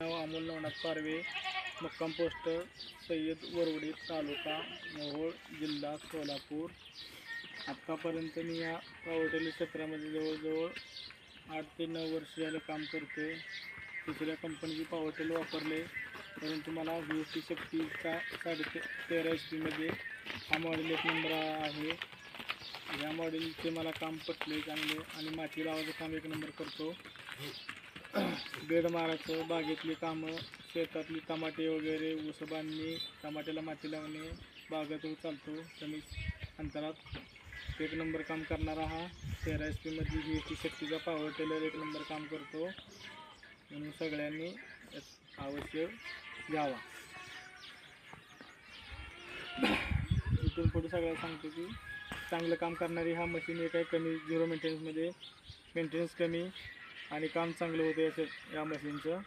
नाव अमोल नवनाथ पारवे, मुक्काम पोस्ट सय्यद वरवडी, तालुका मोहोळ, जिल्हा सोलापूर. आत्तापर्यंत मी या पॉवर टेलर क्षेत्रामध्ये जवळजवळ 8 ते 9 वर्ष झालं काम करतो आहे. दुसऱ्या कंपनीची पॉवर टेलर वापरले, परंतु मला VST शक्तीचा 13.5 HP हा मॉडेल 1 नंबर आहे. या मॉडेलचे मला काम पटले चांगले आणि माती लावायचं काम 1 नंबर करतो. बेड मारायचं, बागेतली कामं, शेतातली टमाटे वगैरे, ऊस बांधणी, टमाट्याला माती लावणे, बागेत चालतो कमी अंतरात. 1 नंबर काम करणारा हा 13 HP VST शक्तीचा पॉवर टेलर 1 नंबर काम करतो. म्हणून सगळ्यांनी अवश्य घ्यावा. इथून पुढे सगळ्यांना सांगतो की चांगलं काम करणारी हा मशीन एक आहे. कमी 0 मेंटेनन्समध्ये, मेंटेनन्स कमी आणि काम चांगलं होतं या मशीनचं.